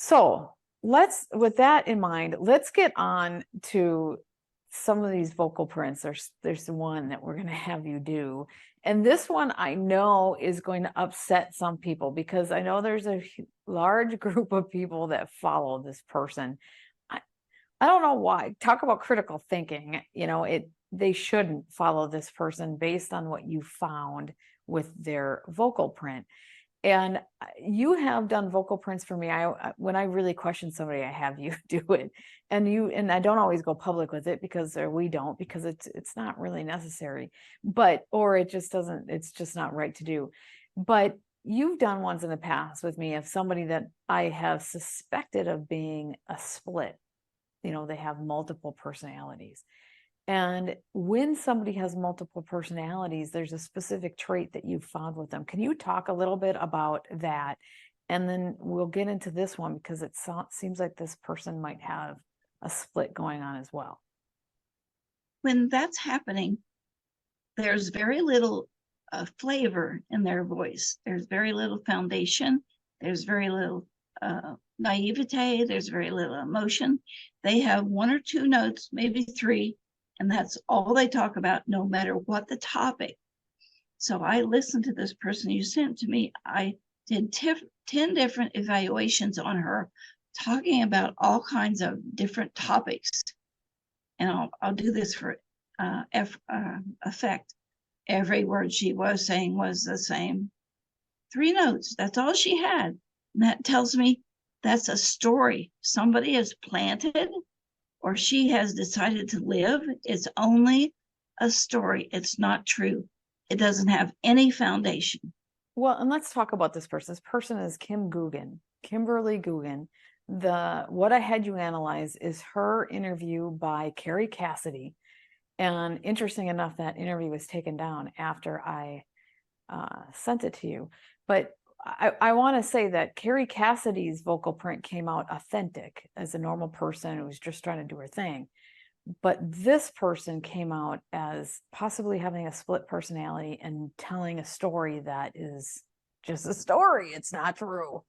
So with that in mind, let's get on to some of these vocal prints. There's one that we're going to have you do. And this one I know is going to upset some people, because I know there's a large group of people that follow this person. I don't know why. Talk about critical thinking. They shouldn't follow this person based on what you found with their vocal print. And you have done vocal prints for me. When I really question somebody, I have you do it. And I don't always go public with it, because we don't, because it's not really necessary. Or it just doesn't, it's just not right to do. But you've done ones in the past with me of somebody that I have suspected of being a split. They have multiple personalities. And when somebody has multiple personalities, there's a specific trait that you've found with them. Can you talk a little bit about that? And then we'll get into this one, because it seems like this person might have a split going on as well. When that's happening, there's very little flavor in their voice. There's very little foundation. There's very little naivete. There's very little emotion. They have one or two notes, maybe three, and that's all they talk about, no matter what the topic. So I listened to this person you sent to me. I did 10 different evaluations on her, talking about all kinds of different topics. And I'll do this for effect. Every word she was saying was the same. 3 notes, that's all she had. And that tells me that's a story somebody has planted, or she has decided to live. It's only a story. It's not true. It doesn't have any foundation. Well, and let's talk about this person. This person is Kim Goguen, Kimberly Goguen. What I had you analyze is her interview by Carrie Cassidy. And interesting enough, that interview was taken down after I sent it to you. But I want to say that Carrie Cassidy's vocal print came out authentic as a normal person who was just trying to do her thing. But this person came out as possibly having a split personality and telling a story that is just a story. It's not true.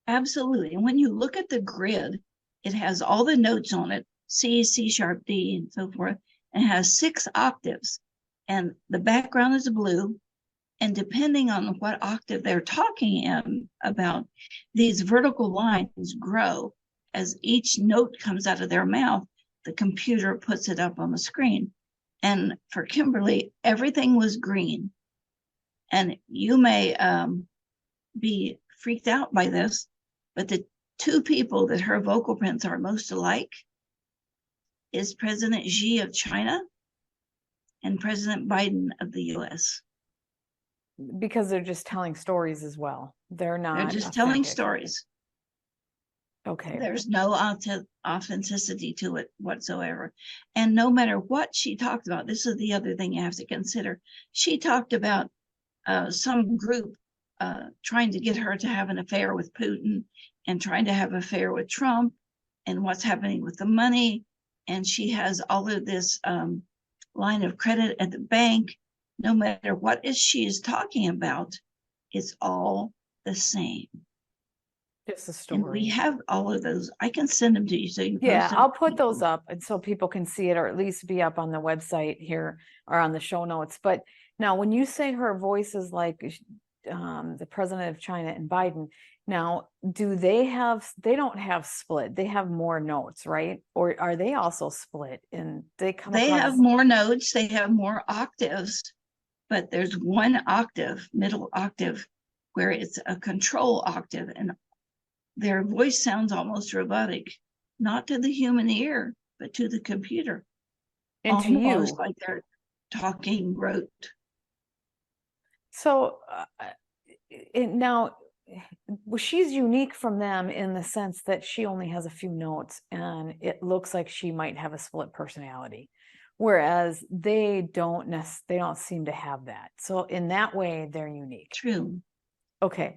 Absolutely. And when you look at the grid, it has all the notes on it, C, C sharp, D, and so forth, and has 6 octaves. And the background is blue. And depending on what octave they're talking about, these vertical lines grow. As each note comes out of their mouth, the computer puts it up on the screen. And for Kimberly, everything was green. And you may be freaked out by this, but the 2 people that her vocal prints are most alike is President Xi of China and President Biden of the US. Because they're just telling stories as well. They're just authentic. Telling stories. Okay. There's no authenticity to it whatsoever. And no matter what she talked about, this is the other thing you have to consider. She talked about some group trying to get her to have an affair with Putin, and trying to have an affair with Trump, and what's happening with the money. And she has all of this line of credit at the bank. No matter what she is talking about, it's all the same. Just a story. And we have all of those. I can send them to you so you Yeah, I'll put those up, and so people can see it, or at least be up on the website here or on the show notes. But now, when you say her voice is like the president of China and Biden, now they don't have split, they have more notes, right? Or are they also split? And they have more notes, they have more octaves, but there's one octave, middle octave, where it's a control octave, and their voice sounds almost robotic, not to the human ear, but to the computer. And almost to you, like they're talking rote. So now, she's unique from them in the sense that she only has a few notes, and it looks like she might have a split personality, whereas they don't seem to have that. So in that way, they're unique. True. Okay.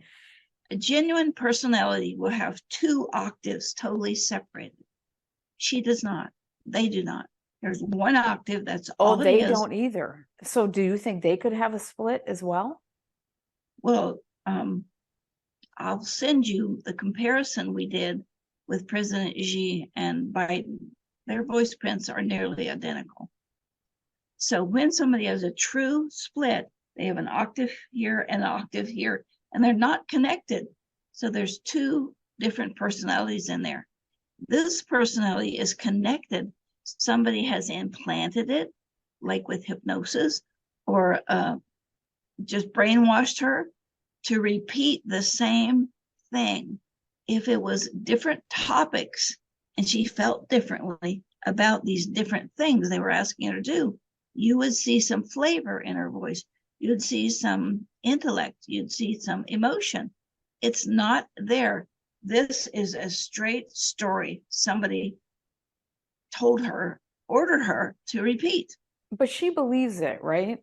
A genuine personality will have 2 octaves totally separated. She does not. They do not. There's 1 octave. That's all. Oh, they don't either. So do you think they could have a split as well? Well, I'll send you the comparison we did with President Xi and Biden. Their voice prints are nearly identical. So when somebody has a true split, they have an octave here and an octave here, and they're not connected. So there's two different personalities in there. This personality is connected. Somebody has implanted it, like with hypnosis, or just brainwashed her to repeat the same thing. If it was different topics and she felt differently about these different things they were asking her to do, you would see some flavor in her voice. You'd see some intellect. You'd see some emotion. It's not there. This is a straight story. Somebody told her, ordered her to repeat. But she believes it, right?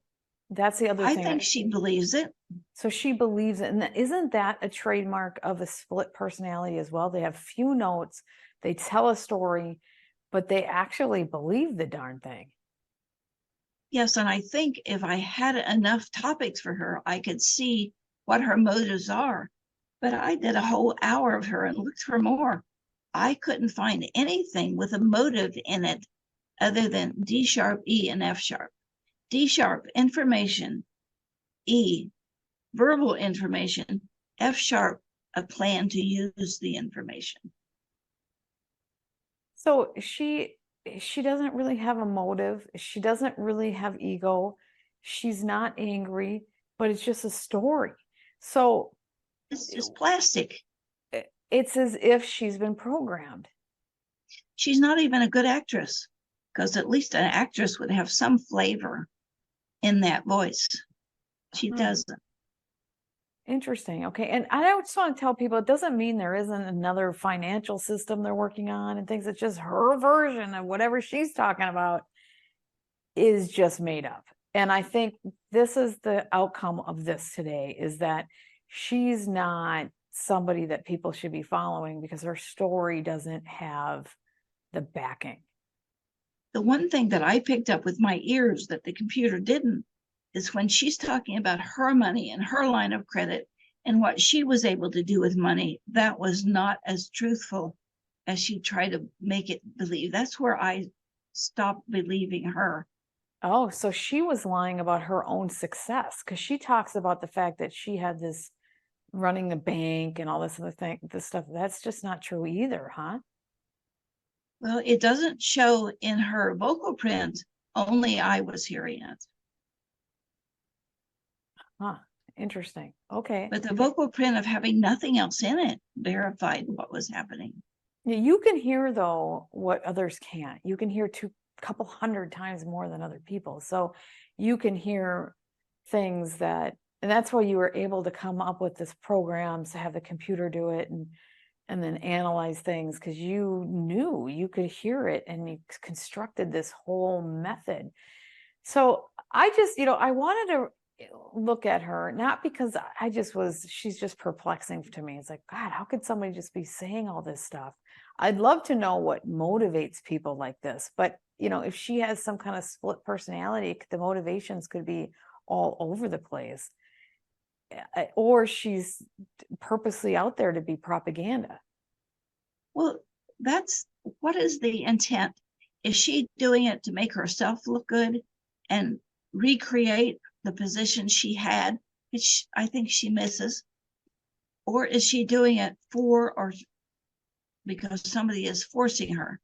That's the other I thing. think she believes it. So she believes it. And isn't that a trademark of a split personality as well? They have few notes, they tell a story, but they actually believe the darn thing. Yes, and I think if I had enough topics for her, I could see what her motives are. But I did a whole hour of her and looked for more. I couldn't find anything with a motive in it other than D sharp, E, and F sharp. D sharp, information. E, verbal information. F sharp, a plan to use the information. So she doesn't really have a motive. She doesn't really have ego. She's not angry, but it's just a story. So it's just plastic. It's as if she's been programmed. She's not even a good actress, because at least an actress would have some flavor in that voice. She doesn't. Interesting. Okay. And I just want to tell people, it doesn't mean there isn't another financial system they're working on and things. It's just her version of whatever she's talking about is just made up. And I think this is the outcome of this today, is that she's not somebody that people should be following because her story doesn't have the backing. The one thing that I picked up with my ears that the computer didn't is when she's talking about her money and her line of credit and what she was able to do with money, that was not as truthful as she tried to make it believe. That's where I stopped believing her. Oh, so she was lying about her own success, because she talks about the fact that she had this running the bank and all this other thing, this stuff. That's just not true either, huh? Well, it doesn't show in her vocal print, only I was hearing it. Huh, interesting. Okay. But the vocal print of having nothing else in it verified what was happening. You can hear, though, what others can't. You can hear couple hundred times more than other people. So you can hear things that, and that's why you were able to come up with this program to have the computer do it and then analyze things, because you knew you could hear it and you constructed this whole method. So I just, I wanted to look at her, not because she's just perplexing to me. It's like, God, how could somebody just be saying all this stuff? I'd love to know what motivates people like this. But, if she has some kind of split personality, the motivations could be all over the place. Or she's purposely out there to be propaganda. Well, what is the intent? Is she doing it to make herself look good and recreate the position she had, which I think she misses? Or is she doing it or because somebody is forcing her?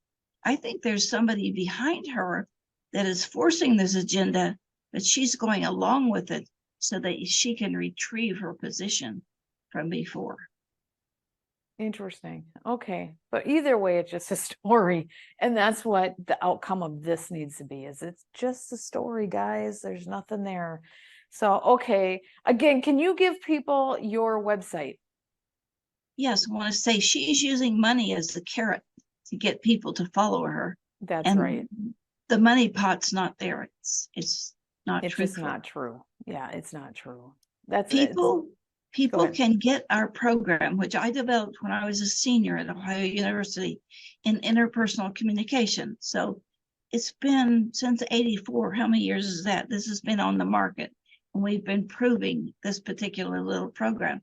I think there's somebody behind her that is forcing this agenda, but she's going along with it so that she can retrieve her position from before. Interesting. Okay. But either way, it's just a story. And that's what the outcome of this needs to be, is it's just a story, guys. There's nothing there. So, okay. Again, can you give people your website? Yes, I want to say she's using money as the carrot to get people to follow her. That's right. The money pot's not there. It's not It's truthful. just not true. Yeah, it's not true. That's people can get our program, which I developed when I was a senior at Ohio University in interpersonal communication. So it's been since '84. How many years is that? This has been on the market, and we've been proving this particular little program.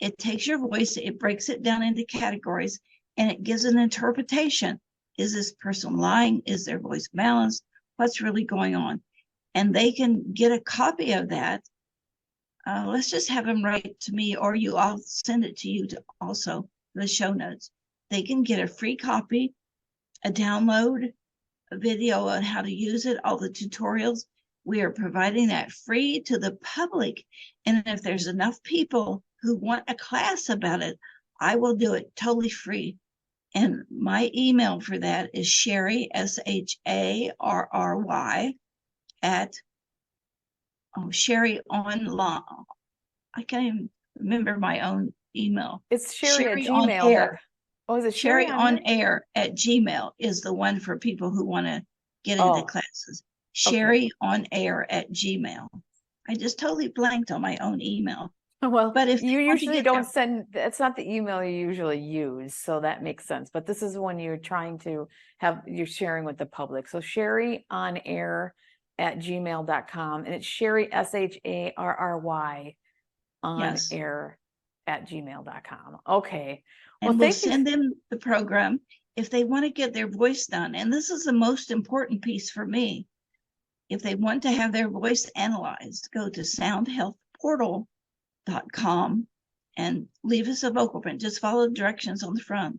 It takes your voice, it breaks it down into categories, and it gives an interpretation. Is this person lying? Is their voice balanced? What's really going on? And they can get a copy of that. Let's just have them write to me, or I'll send it to you to also the show notes. They can get a free copy, a download, a video on how to use it, all the tutorials. We are providing that free to the public. And if there's enough people who want a class about it, I will do it totally free. And my email for that is Sharry, SHARRY, at Sharry online. I can't even remember my own email. It's Sharry at Sharry on Gmail. air. Oh, is it Sharry Sharry on air at Gmail is the one for people who want to get into classes. Sharry on air at Gmail. I just totally blanked on my own email. Well, but if you usually don't send, it's not the email you usually use, so that makes sense. But this is when you're trying to you're sharing with the public. So Sharry on air at gmail.com, and it's Sharry, SHARRY on air at gmail.com. Okay. And we'll send them the program if they want to get their voice done. And this is the most important piece for me. If they want to have their voice analyzed, go to soundhealthportal.com and leave us a vocal print. Just follow the directions on the front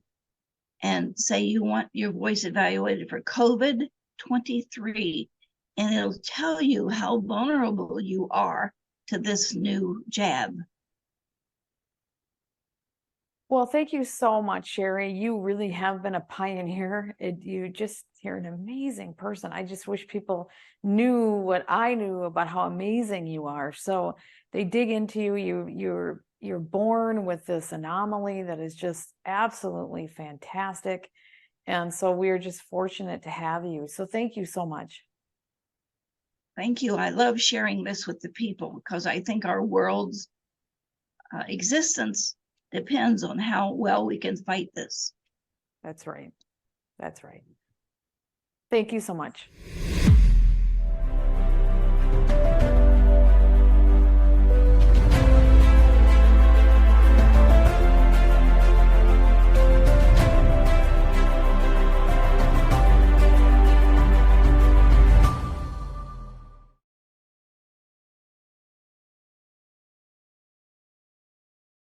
and say you want your voice evaluated for COVID-23. And it'll tell you how vulnerable you are to this new jab. Well, thank you so much, Sharry. You really have been a pioneer. You're an amazing person. I just wish people knew what I knew about how amazing you are. So they dig into you. You're born with this anomaly that is just absolutely fantastic. And so we're just fortunate to have you. So thank you so much. Thank you. I love sharing this with the people because I think our world's existence depends on how well we can fight this. That's right. That's right. Thank you so much.